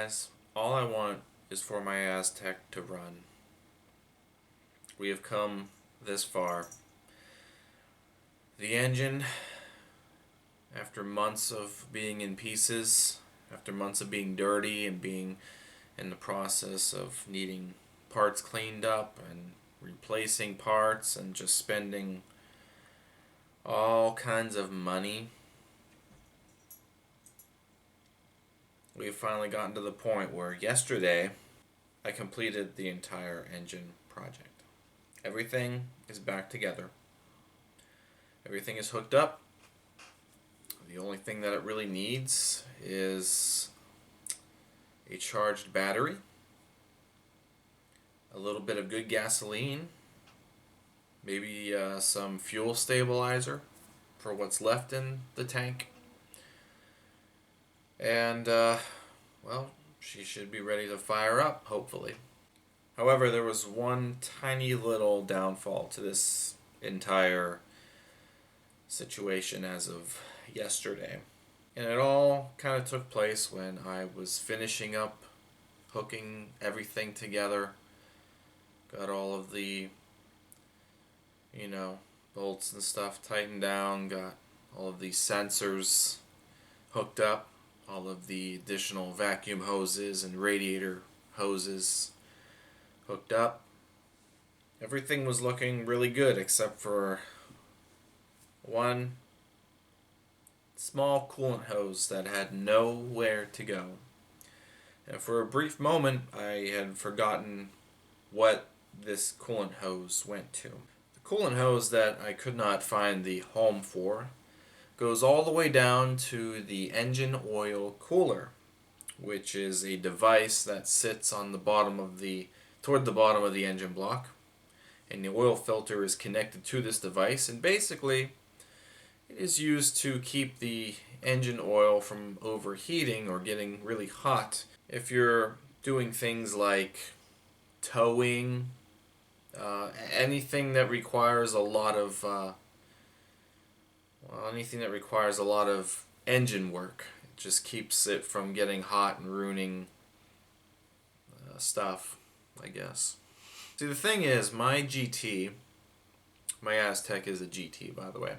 guys, all I want is for my Aztec to run. We have come this far. The engine, after months of being in pieces, after months of being dirty and being in the process of needing parts cleaned up and replacing parts and just spending all kinds of money, we've finally gotten to the point where yesterday I completed the entire engine project. Everything is back together. Everything is hooked up. The only thing that it really needs is a charged battery, a little bit of good gasoline, maybe some fuel stabilizer for what's left in the tank, and well, she should be ready to fire up, hopefully. However, there was one tiny little downfall to this entire situation as of yesterday. And it all kind of took place when I was finishing up hooking everything together. Got all of the, bolts and stuff tightened down. Got all of the sensors hooked up. All of the additional vacuum hoses and radiator hoses hooked up. Everything was looking really good except for one small coolant hose that had nowhere to go. And for a brief moment, I had forgotten what this coolant hose went to. The coolant hose that I could not find the home for goes all the way down to the engine oil cooler, which is a device that sits on the bottom of toward the bottom of the engine block, and the oil filter is connected to this device, and basically it is used to keep the engine oil from overheating or getting really hot. If you're doing things like towing, anything that requires a lot of engine work, it just keeps it from getting hot and ruining stuff, I guess. See, the thing is, my Aztec is a GT, by the way.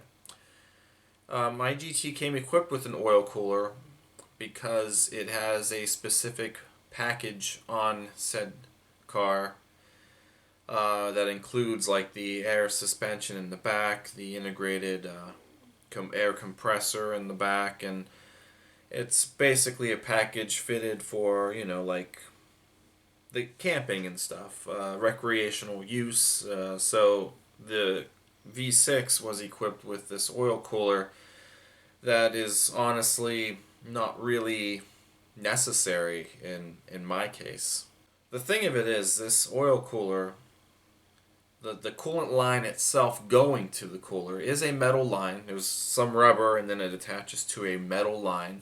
My GT came equipped with an oil cooler because it has a specific package on said car that includes like the air suspension in the back, the integrated air compressor in the back, and it's basically a package fitted for, like the camping and stuff, recreational use. So the V6 was equipped with this oil cooler that is honestly not really necessary in my case. The thing of it is, this oil cooler, the coolant line itself going to the cooler is a metal line. There's some rubber and then it attaches to a metal line.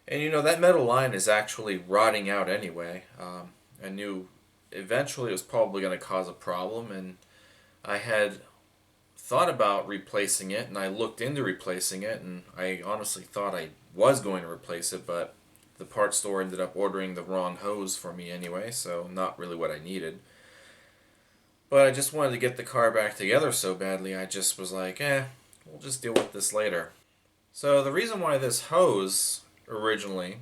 And that metal line is actually rotting out anyway. I knew eventually it was probably going to cause a problem, and I had thought about replacing it, and I looked into replacing it, and I honestly thought I was going to replace it, but the parts store ended up ordering the wrong hose for me anyway, so not really what I needed. But I just wanted to get the car back together so badly, I just was like, we'll just deal with this later. So the reason why this hose originally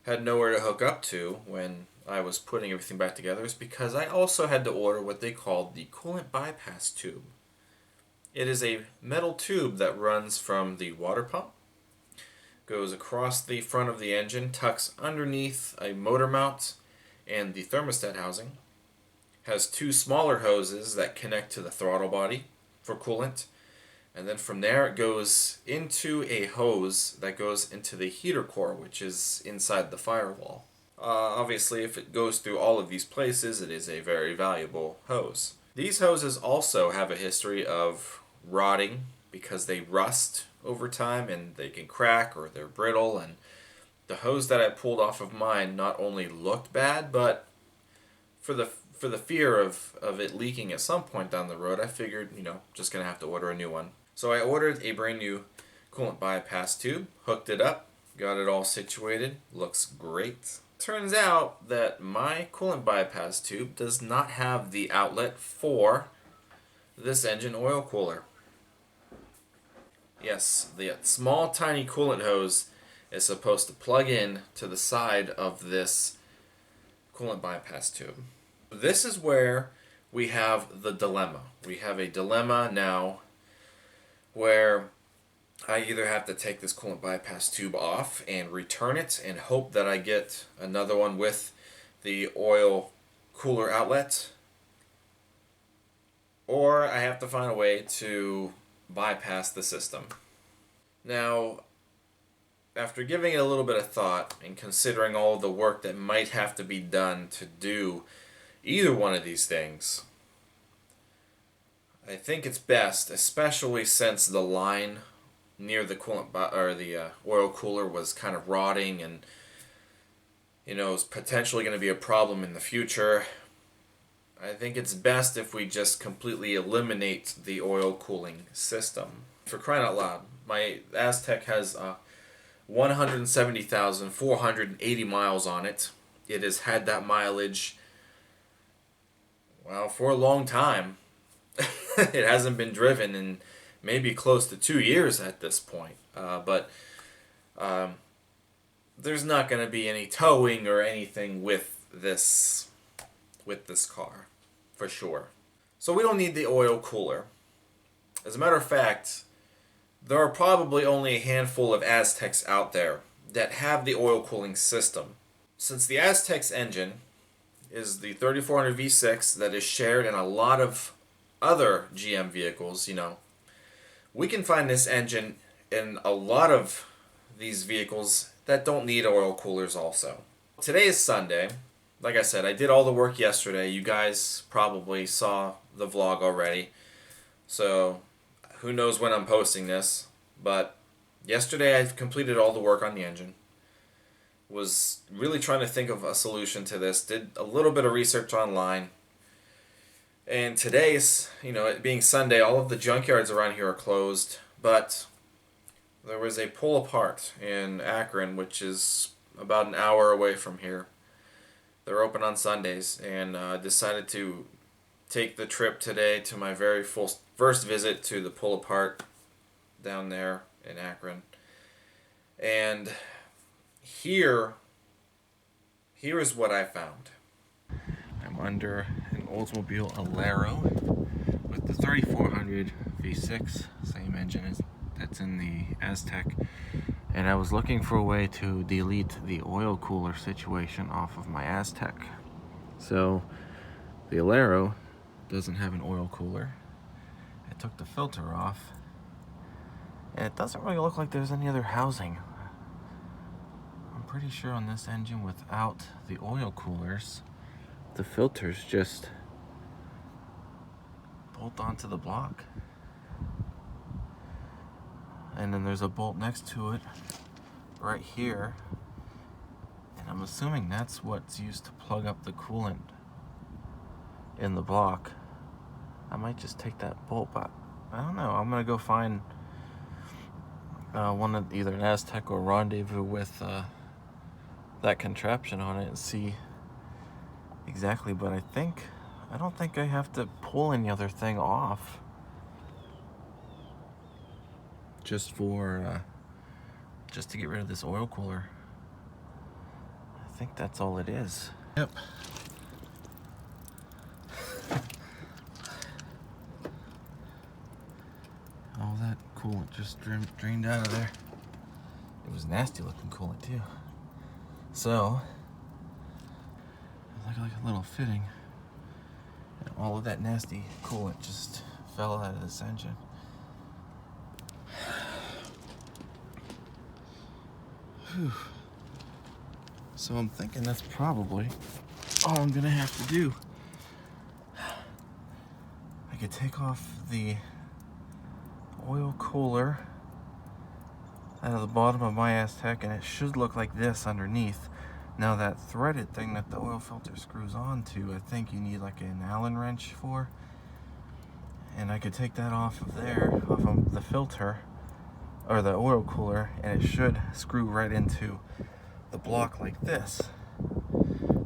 had nowhere to hook up to when I was putting everything back together is because I also had to order what they called the coolant bypass tube. It is a metal tube that runs from the water pump, goes across the front of the engine, tucks underneath a motor mount and the thermostat housing, has two smaller hoses that connect to the throttle body for coolant, and then from there it goes into a hose that goes into the heater core, which is inside the firewall. Obviously, if it goes through all of these places, it is a very valuable hose. These hoses also have a history of rotting because they rust over time and they can crack or they're brittle, and the hose that I pulled off of mine not only looked bad, but for the fear of it leaking at some point down the road, I figured, just going to have to order a new one. So I ordered a brand new coolant bypass tube, hooked it up, got it all situated, looks great. Turns out that my coolant bypass tube does not have the outlet for this engine oil cooler. Yes, the small tiny coolant hose is supposed to plug in to the side of this coolant bypass tube. This is where we have the dilemma. We have a dilemma now where I either have to take this coolant bypass tube off and return it and hope that I get another one with the oil cooler outlet, or I have to find a way to bypass the system. Now, after giving it a little bit of thought and considering all of the work that might have to be done to do either one of these things, I think it's best, especially since the line near the coolant or the oil cooler was kind of rotting and is potentially going to be a problem in the future. I think it's best if we just completely eliminate the oil cooling system. For crying out loud, my Aztec has 170,480 miles on it. It has had that mileage, well, for a long time. It hasn't been driven in maybe close to 2 years at this point. But there's not going to be any towing or anything with this car, for sure. So we don't need the oil cooler. As a matter of fact, there are probably only a handful of Aztecs out there that have the oil cooling system. Since the Aztec's engine is the 3400 V6 that is shared in a lot of other GM vehicles, we can find this engine in a lot of these vehicles that don't need oil coolers also. Today is Sunday. Like I said, I did all the work yesterday. You guys probably saw the vlog already. So who knows when I'm posting this. But yesterday I completed all the work on the engine. Was really trying to think of a solution to this. Did a little bit of research online. And today's, it being Sunday, all of the junkyards around here are closed. But there was a pull apart in Akron, which is about an hour away from here. They're open on Sundays, and decided to take the trip today to my very first visit to the pull apart down there in Akron. And here is what I found. I'm under an Oldsmobile Alero with the 3400 V6, same engine that's in the Aztec. And I was looking for a way to delete the oil cooler situation off of my Aztec. So the Alero doesn't have an oil cooler. I took the filter off, and it doesn't really look like there's any other housing. I'm pretty sure on this engine without the oil coolers, the filters just bolt onto the block. And then there's a bolt next to it right here, and I'm assuming that's what's used to plug up the coolant in the block. I might just take that bolt, but I don't know. I'm gonna go find one of either an Aztec or Rendezvous with that contraption on it and see exactly. But I don't think I have to pull any other thing off. Just to get rid of this oil cooler. I think that's all it is. Yep. All that coolant just drained out of there. It was nasty looking coolant too. So, like a little fitting. And all of that nasty coolant just fell out of this engine. Whew. So I'm thinking that's probably all I'm gonna have to do. I could take off the oil cooler out of the bottom of my Aztec, and it should look like this underneath. Now that threaded thing that the oil filter screws onto, I think you need like an Allen wrench for. And I could take that off of there, off of the filter, or the oil cooler, and it should screw right into the block like this.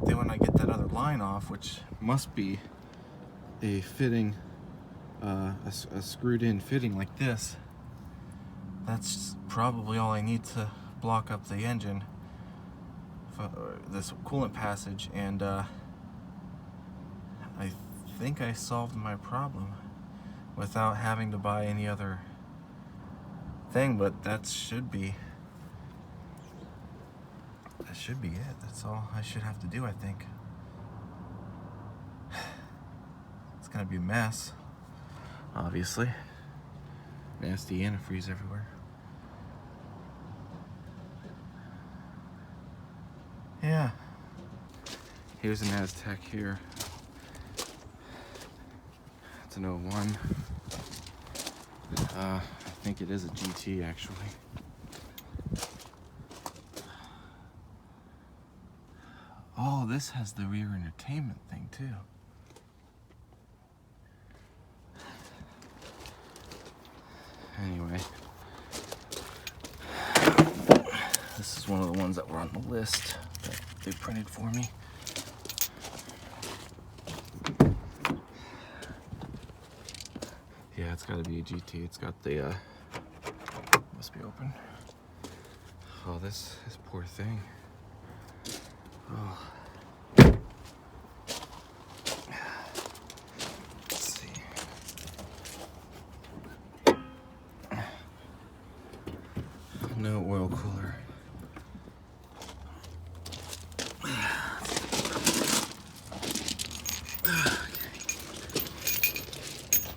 Then when I get that other line off, which must be a fitting, a screwed in fitting like this, that's probably all I need to block up the engine, this coolant passage, and I think I solved my problem without having to buy any other thing. But that should be it. That's all I should have to do, I think. It's gonna be a mess, obviously. Nasty antifreeze everywhere. Yeah. Here's an Aztec here. It's an 01. I think it is a GT, actually. Oh, this has the rear entertainment thing too. Anyway, this is one of the ones that were on the list that they printed for me. Yeah, it's got to be a GT. It's got the must be open. Oh, this poor thing. Oh. Let's see. No oil cooler.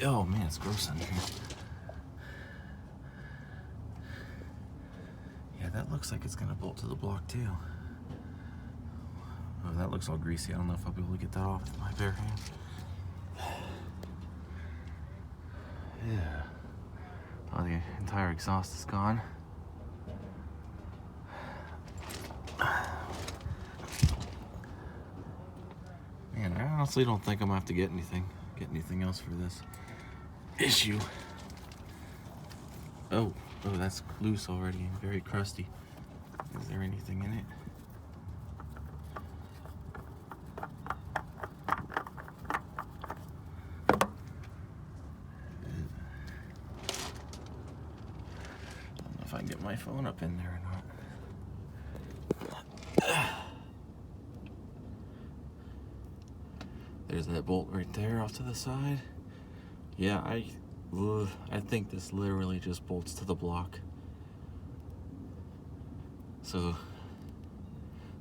Oh man, it's gross in here. Yeah, that looks like it's gonna bolt to the block too. Oh, that looks all greasy. I don't know if I'll be able to get that off with my bare hands. Yeah. Oh, the entire exhaust is gone. Man, I honestly don't think I'm gonna have to get anything else for this issue. Oh, that's loose already and very crusty. Is there anything in it? I don't know if I can get my phone up in there or not. There's that bolt right there off to the side. Yeah, I think this literally just bolts to the block. So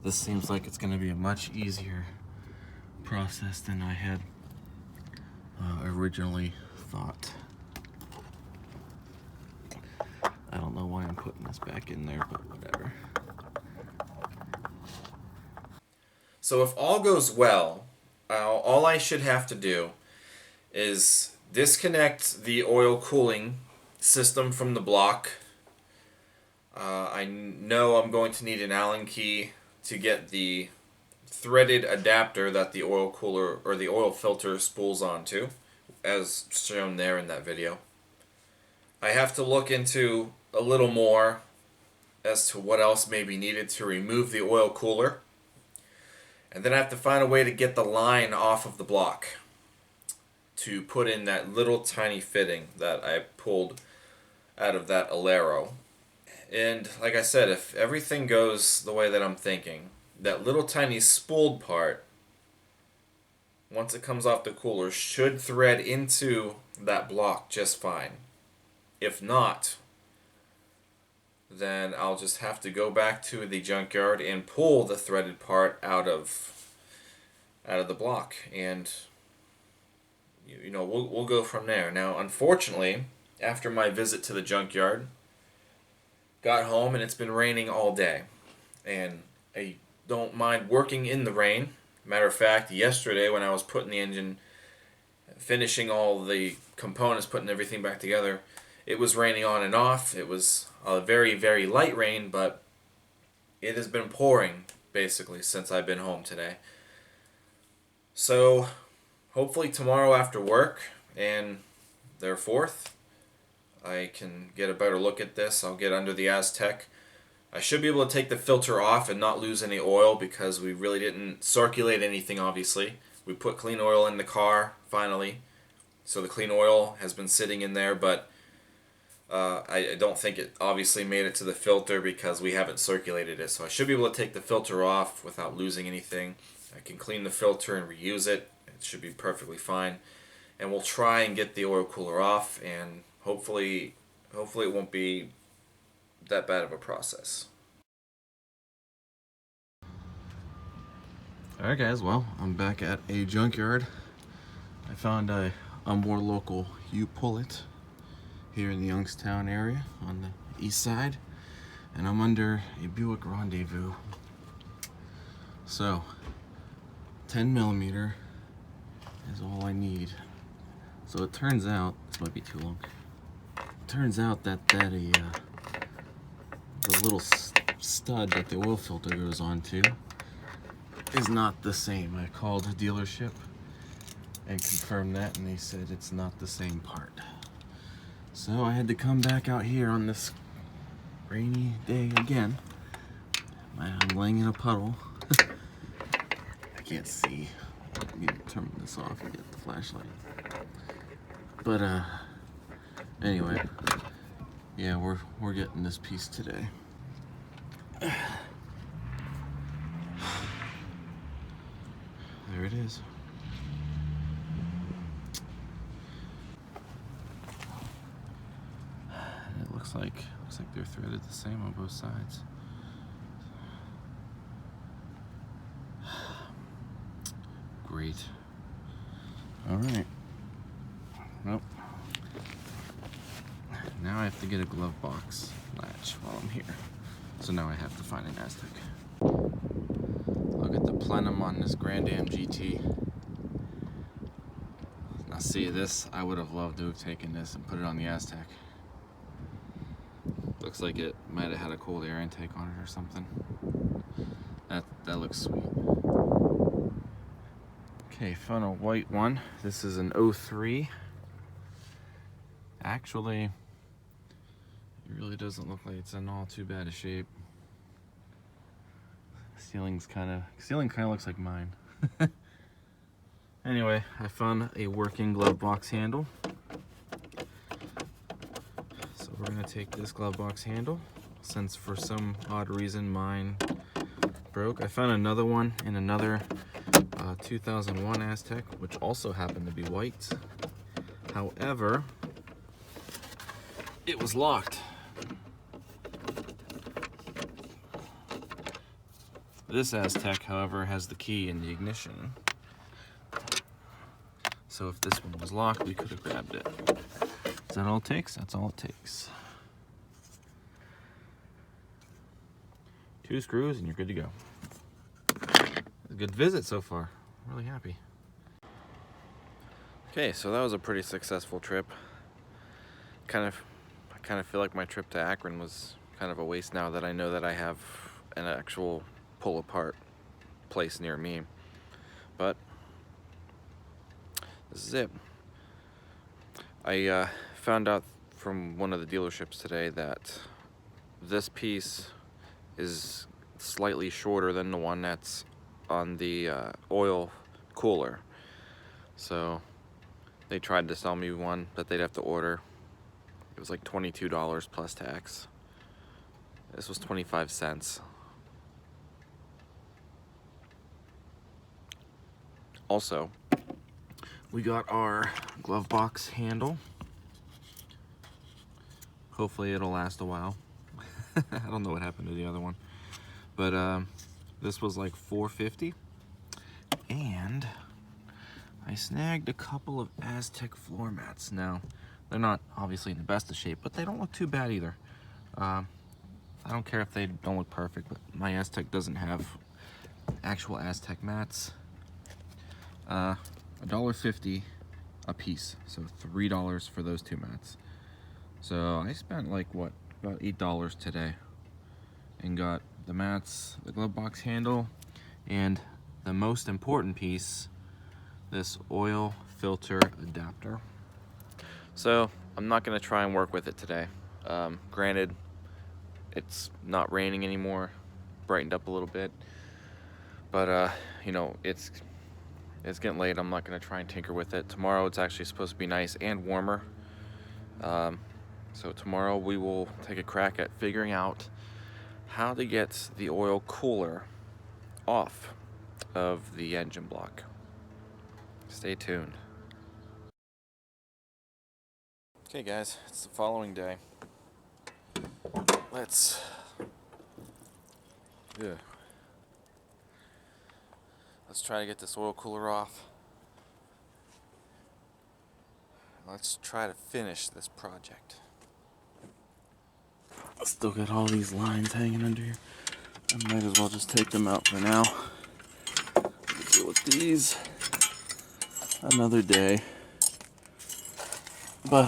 this seems like it's going to be a much easier process than I had originally thought. I don't know why I'm putting this back in there, but whatever. So if all goes well, all I should have to do is disconnect the oil cooling system from the block. I know I'm going to need an Allen key to get the threaded adapter that the oil cooler or the oil filter spools onto, as shown there in that video. I have to look into a little more as to what else may be needed to remove the oil cooler. And then I have to find a way to get the line off of the block to put in that little tiny fitting that I pulled out of that Alero. And like I said, if everything goes the way that I'm thinking, that little tiny spooled part, once it comes off the cooler, should thread into that block just fine. If not, then I'll just have to go back to the junkyard and pull the threaded part out of the block, and we'll go from there. Now, unfortunately, after my visit to the junkyard, got home and it's been raining all day, and I don't mind working in the rain. Matter of fact, yesterday when I was putting the engine, finishing all the components, putting everything back together, it was raining on and off. It was a very, very light rain, but it has been pouring basically since I've been home today. So hopefully tomorrow after work and their 4th, I can get a better look at this. I'll get under the Aztec. I should be able to take the filter off and not lose any oil because we really didn't circulate anything, obviously. We put clean oil in the car, finally. So the clean oil has been sitting in there, but I don't think it obviously made it to the filter because we haven't circulated it. So I should be able to take the filter off without losing anything. I can clean the filter and reuse it. It should be perfectly fine. And we'll try and get the oil cooler off, and hopefully it won't be that bad of a process. Alright guys, well, I'm back at a junkyard. I found a more local U-Pull-It here in the Youngstown area on the east side, and I'm under a Buick Rendezvous. So 10mm is all I need. So it turns out, this might be too long, it turns out that the little stud that the oil filter goes onto is not the same. I called a dealership and confirmed that, and they said it's not the same part. So I had to come back out here on this rainy day again. I'm laying in a puddle. I can't see. I need to turn this off and get the flashlight. But anyway, yeah, we're getting this piece today. There it is. And it looks like they're threaded the same on both sides. Great. All right. Well, now I have to get a glove box latch while I'm here. So now I have to find an Aztec. Look at the plenum on this Grand Am GT. Now see this, I would have loved to have taken this and put it on the Aztec. Looks like it might have had a cold air intake on it or something. That looks sweet. Okay, found a white one. This is an 03. Actually, it really doesn't look like it's in all too bad a shape. Ceiling kind of looks like mine. Anyway, I found a working glove box handle. So we're gonna take this glove box handle, since for some odd reason mine broke. I found another one in another 2001 Aztec, which also happened to be white. However, it was locked. This Aztec, however, has the key in the ignition. So if this one was locked, we could have grabbed it. Is that all it takes? That's all it takes. 2 screws and you're good to go. A good visit so far. I'm really happy. Okay, so that was a pretty successful trip. I kind of feel like my trip to Akron was kind of a waste now that I know that I have an actual pull apart place near me. But this is it. I found out from one of the dealerships today that this piece is slightly shorter than the one that's on the oil cooler. So they tried to sell me one that they'd have to order. It was like $22 plus tax. This was 25 cents. Also, we got our glove box handle. Hopefully it'll last a while. I don't know what happened to the other one. But this was like $4.50. And I snagged a couple of Aztec floor mats. Now, they're not obviously in the best of shape, but they don't look too bad either. I don't care if they don't look perfect, but my Aztec doesn't have actual Aztec mats. $1.50 a piece, so $3 for those 2 mats. So I spent like what, about $8 today, and got the mats, the glove box handle, and the most important piece, this oil filter adapter. So I'm not going to try and work with it today. Granted, it's not raining anymore, brightened up a little bit. But you know, it's getting late. I'm not gonna try and tinker with it. Tomorrow it's actually supposed to be nice and warmer. So tomorrow we will take a crack at figuring out how to get the oil cooler off of the engine block. Stay tuned. Okay guys, it's the following day. Let's try to get this oil cooler off. Let's try to finish this project. Still got all these lines hanging under here. I might as well just take them out for now. Deal with these another day. But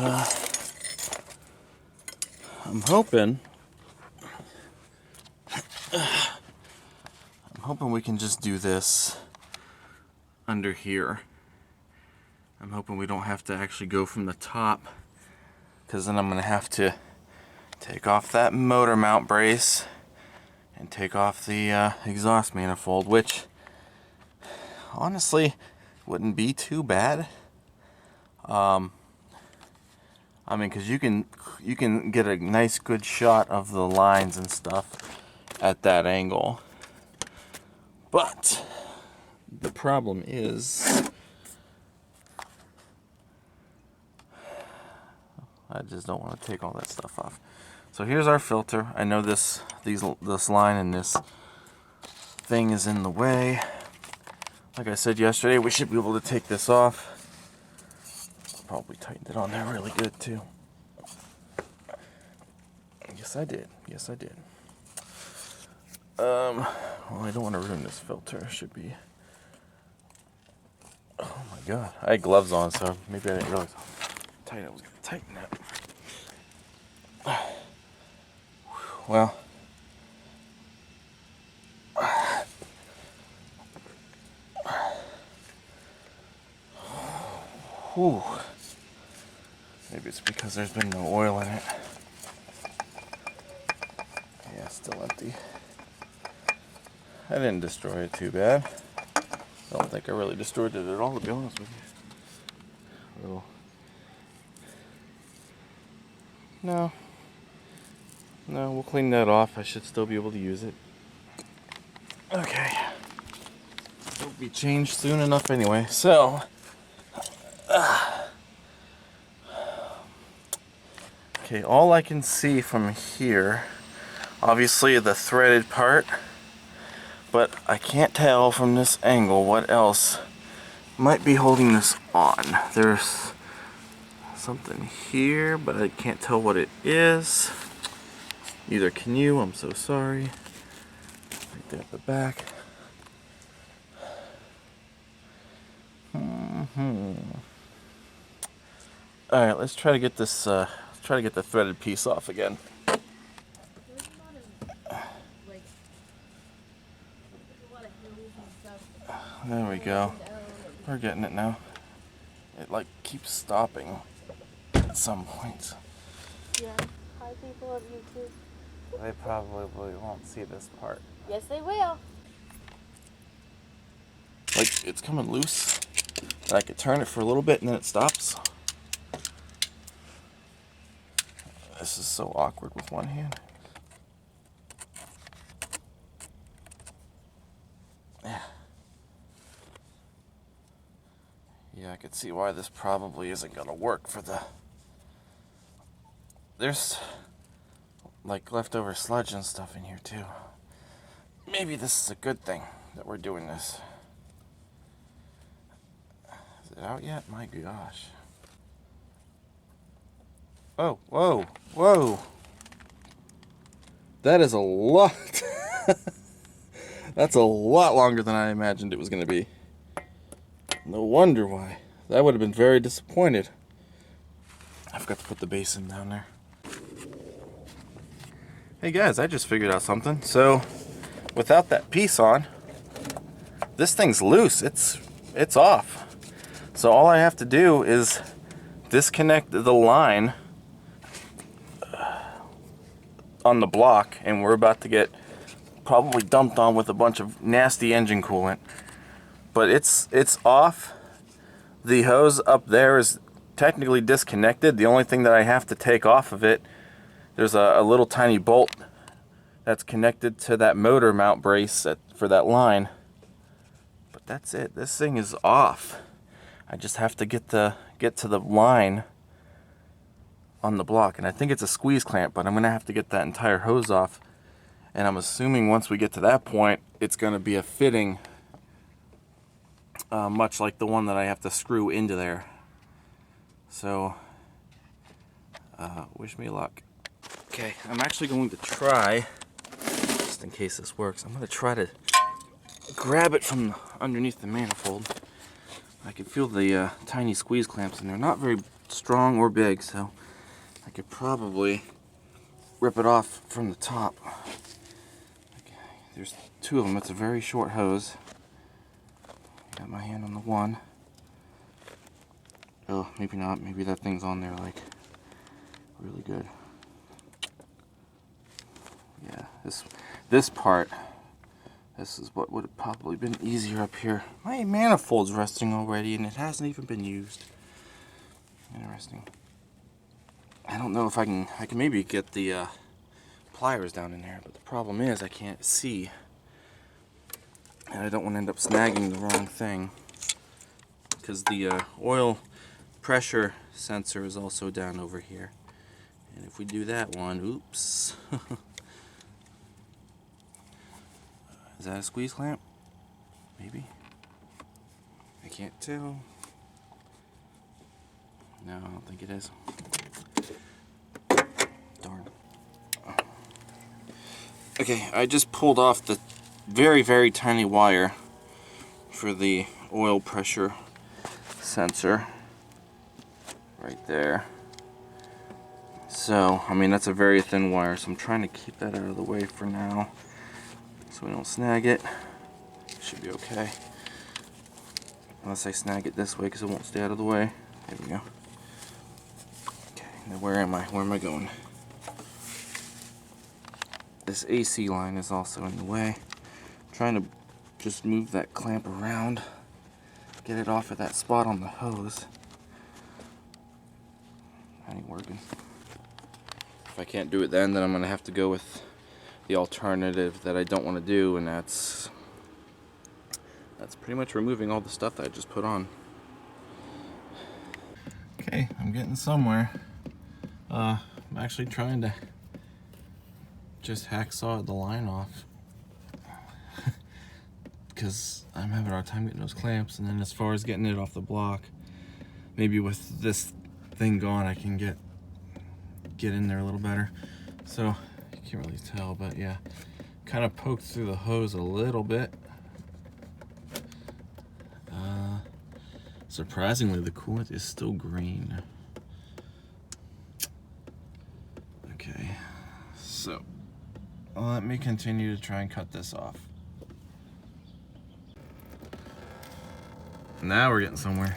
I'm hoping we can just do this under here. I'm hoping we don't have to actually go from the top, because then I'm gonna have to take off that motor mount brace and take off the exhaust manifold, which honestly wouldn't be too bad. I mean, because you can get a nice good shot of the lines and stuff at that angle. But the problem is I just don't want to take all that stuff off. So here's our filter. I know this line and this thing is in the way. Like I said yesterday, we should be able to take this off. Probably tightened it on there really good too. Yes, I did. Yes, I did. Well, I don't want to ruin this filter. It should be. Oh my god. I had gloves on, so maybe I didn't realize how tight I was going to tighten that. Well. Whew. Maybe it's because there's been no oil in it. Yeah, still empty. I didn't destroy it too bad. I don't think I really destroyed it at all, to be honest with you. Little. No, we'll clean that off. I should still be able to use it. Okay. It'll be changed soon enough anyway. So, okay, all I can see from here, obviously the threaded part, but I can't tell from this angle what else might be holding this on. There's something here, but I can't tell what it is. Neither can you. I'm so sorry. Right there at the back. All right, let's try to get this. Let's try to get the threaded piece off again. There we go. We're getting it now. It like keeps stopping at some point. Yeah. Hi, people of YouTube. They probably won't see this part. Yes, they will. Like, it's coming loose. And I could turn it for a little bit and then it stops. This is so awkward with one hand. Yeah. Yeah, I could see why this probably isn't gonna work for the... There's like leftover sludge and stuff in here too. Maybe this is a good thing that we're doing this. Is it out yet? My gosh. Oh, whoa, whoa. That is a lot. That's a lot longer than I imagined it was going to be. No wonder why. That would have been very disappointed. I forgot to put the basin down there. Hey guys, I just figured out something. So, without that piece on, this thing's loose. It's off. So all I have to do is disconnect the line on the block, and we're about to get probably dumped on with a bunch of nasty engine coolant. But it's off. The hose up there is technically disconnected. The only thing that I have to take off of it, there's a little tiny bolt that's connected to that motor mount brace for that line. But that's it. This thing is off. I just have to get to the line on the block, and I think it's a squeeze clamp, but I'm gonna have to get that entire hose off. And I'm assuming once we get to that point, it's gonna be a fitting, much like the one that I have to screw into there. So, wish me luck. Okay, I'm actually going to try, just in case this works, I'm gonna try to grab it from underneath the manifold. I can feel the tiny squeeze clamps, and they're not very strong or big, so I could probably rip it off from the top. Okay, there's two of them. It's a very short hose. Got my hand on the one. Oh, maybe not. Maybe that thing's on there like really good. Yeah, this part, this is what would have probably been easier up here. My manifold's rusting already, and it hasn't even been used. Interesting. I don't know if I can maybe get the pliers down in there, but the problem is I can't see, and I don't want to end up snagging the wrong thing, because the oil pressure sensor is also down over here, and if we do that one, oops. Is that a squeeze clamp? Maybe. I can't tell. No, I don't think it is. Darn. Okay, I just pulled off the very, very tiny wire for the oil pressure sensor right there. So, I mean, that's a very thin wire, so I'm trying to keep that out of the way for now so we don't snag it. Should be okay. Unless I snag it this way, because it won't stay out of the way. There we go. Okay, now where am I? Where am I going? This AC line is also in the way. I'm trying to just move that clamp around, get it off of that spot on the hose. That ain't working. If I can't do it then I'm going to have to go with the alternative that I don't want to do, and that's pretty much removing all the stuff that I just put on. Okay, I'm getting somewhere. I'm actually trying to just hacksaw the line off because I'm having a hard time getting those clamps, and then as far as getting it off the block, maybe with this thing gone I can get in there a little better. So you can't really tell, but yeah, kind of poked through the hose a little bit. Surprisingly, the coolant is still green. Okay, so let me continue to try and cut this off. Now we're getting somewhere.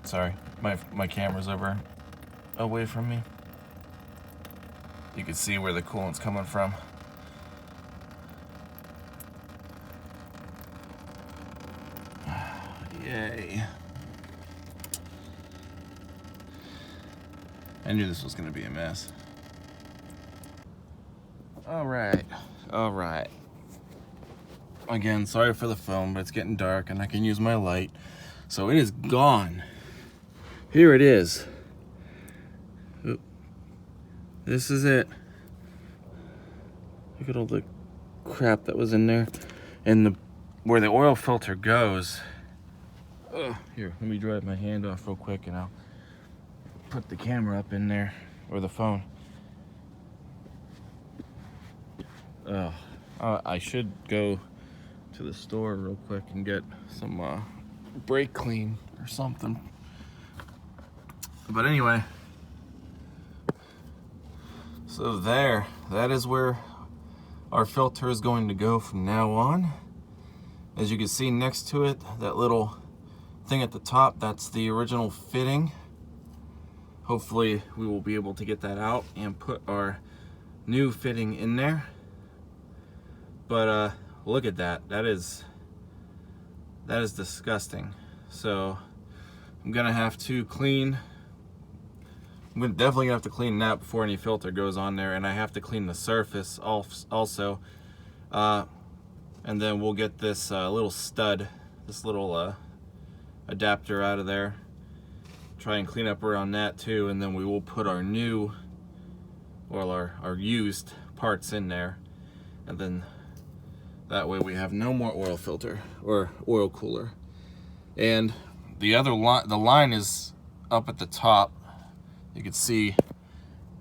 Sorry, my camera's away from me. You can see where the coolant's coming from. Yay. I knew this was gonna be a mess. All right. Again, sorry for the film, but it's getting dark and I can use my light. So it is gone. Here it is. Oop. This is it. Look at all the crap that was in there. And where the oil filter goes. Here, let me dry my hand off real quick and I'll put the camera up in there, or the phone. I should go to the store real quick and get some brake clean or something. But anyway, so that is where our filter is going to go from now on. As you can see next to it, that little thing at the top, that's the original fitting. Hopefully we will be able to get that out and put our new fitting in there. But look at that. That is disgusting. So I'm gonna have to clean. I'm definitely gonna have to clean that before any filter goes on there, and I have to clean the surface also. And then we'll get this little stud, this little adapter out of there. Try and clean up around that too, and then we will put our new, or our used parts in there, and then that way we have no more oil filter or oil cooler. And the other line, the line is up at the top. You can see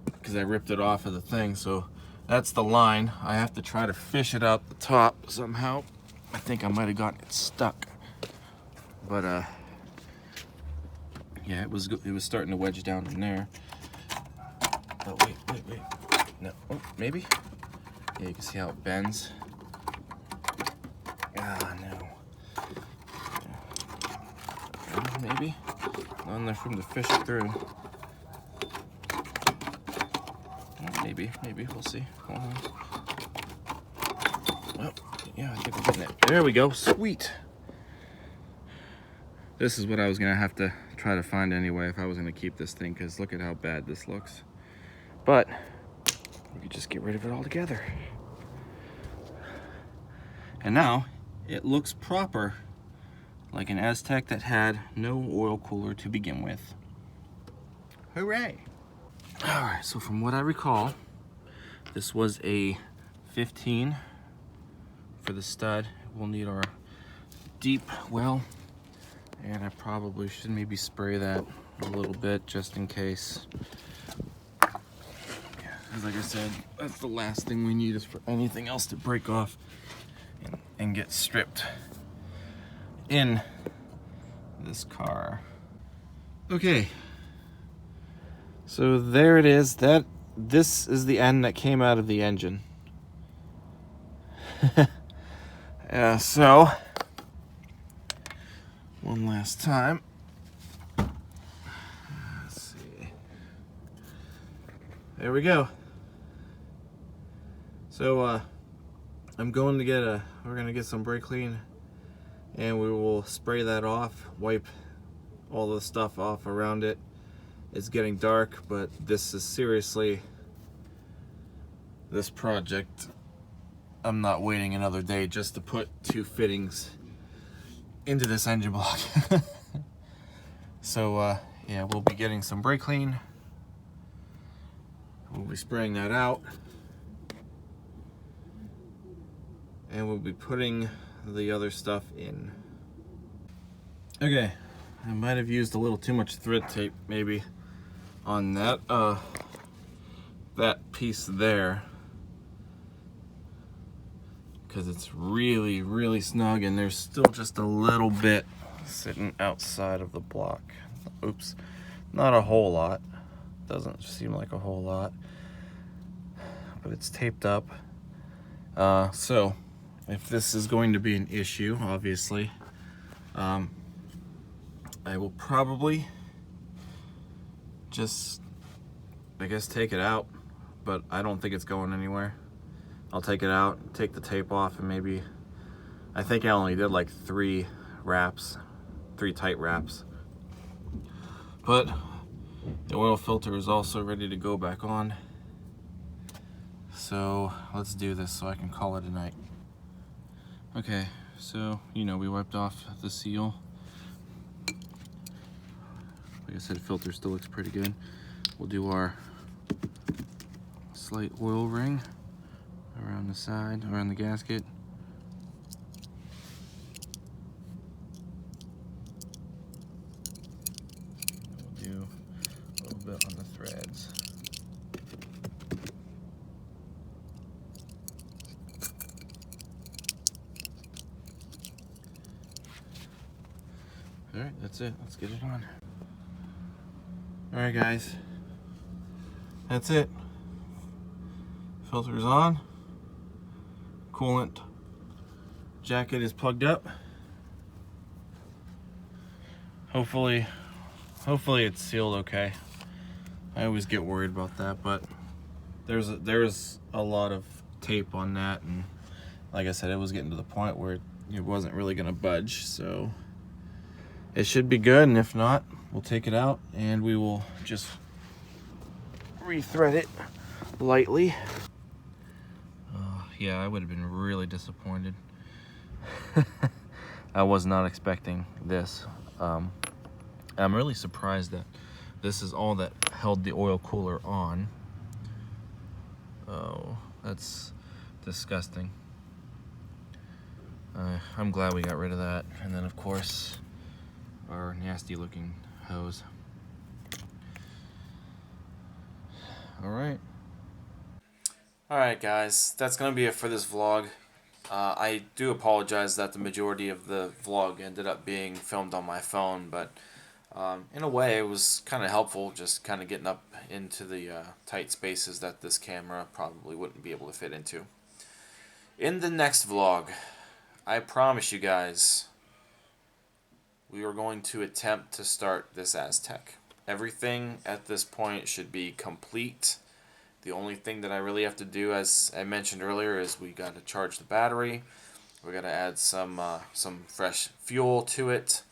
because I ripped it off of the thing, so that's the line. I have to try to fish it out the top somehow. I think I might have gotten it stuck, but yeah, it was starting to wedge down in there. Oh wait, no, oh, maybe. Yeah, you can see how it bends. Ah, no. Maybe. Not enough room to fish it through. Maybe, we'll see. Hold on. Oh, yeah, I think we're getting it. There we go, sweet. This is what I was gonna have to try to find anyway if I was gonna keep this thing, because look at how bad this looks. But we could just get rid of it altogether. And now it looks proper, like an Aztec that had no oil cooler to begin with. Hooray! Alright, so from what I recall, this was a 15 for the stud. We'll need our deep well, and I probably should maybe spray that a little bit just in case. Because like I said, that's the last thing we need is for anything else to break off and get stripped in this car. Okay, so there it is. This is the end that came out of the engine. So one last time. Let's see. There we go. So I'm going to we're gonna get some brake clean, and we will spray that off, wipe all the stuff off around it. It's getting dark, but this is seriously, this project, I'm not waiting another day just to put 2 fittings into this engine block. So yeah, we'll be getting some brake clean. We'll be spraying that out, and we'll be putting the other stuff in. Okay, I might have used a little too much thread tape maybe on that that piece there, because it's really snug, and there's still just a little bit sitting outside of the block. Oops, not a whole lot, doesn't seem like a whole lot, but it's taped up. So if this is going to be an issue, obviously, I will probably just, I guess, take it out, but I don't think it's going anywhere. I'll take it out, take the tape off, and maybe, I think I only did like 3 wraps, 3 tight wraps. But the oil filter is also ready to go back on. So let's do this so I can call it a night. Okay, so, you know, we wiped off the seal. Like I said, filter still looks pretty good. We'll do our slight oil ring around the side, around the gasket. We'll do a little bit on the threads. All right, that's it. Let's get it on. All right, guys. That's it. Filter's on. Coolant jacket is plugged up. hopefully it's sealed okay. I always get worried about that, but there's a lot of tape on that, and like I said, it was getting to the point where it wasn't really gonna budge, so it should be good. And if not, we'll take it out and we will just rethread it lightly. Yeah, I would have been really disappointed. I was not expecting this. I'm really surprised that this is all that held the oil cooler on. Oh, that's disgusting. I'm glad we got rid of that. And then of course, our nasty looking hose. Alright guys, that's going to be it for this vlog. I do apologize that the majority of the vlog ended up being filmed on my phone, but in a way it was kind of helpful, just kind of getting up into the tight spaces that this camera probably wouldn't be able to fit into. In the next vlog, I promise you guys, we are going to attempt to start this Aztec. Everything at this point should be complete. The only thing that I really have to do, as I mentioned earlier, is we got to charge the battery. We got to add some fresh fuel to it.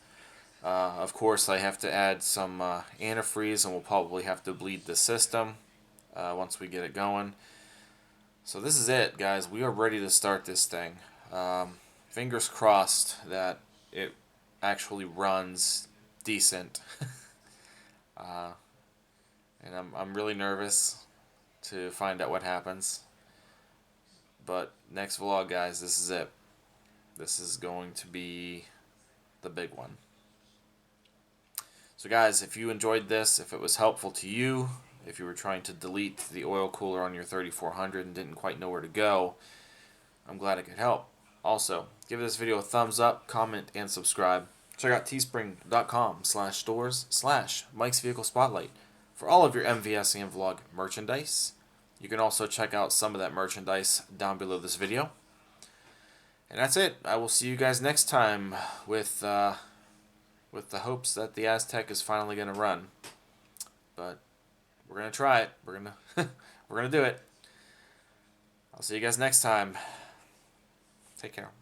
Of course, I have to add some antifreeze, and we'll probably have to bleed the system once we get it going. So this is it, guys. We are ready to start this thing. Fingers crossed that it actually runs decent. And I'm really nervous to find out what happens. But next vlog, guys, this is it. This is going to be the big one. So guys, if you enjoyed this, if it was helpful to you, if you were trying to delete the oil cooler on your 3400 and didn't quite know where to go, I'm glad it could help. Also, give this video a thumbs up, comment, and subscribe. Check out teespring.com/stores/Mike's Vehicle Spotlight for all of your MVS and vlog merchandise. You can also check out some of that merchandise down below this video. And that's it. I will see you guys next time with the hopes that the Aztec is finally going to run. But we're going to try it. We're going to do it. I'll see you guys next time. Take care.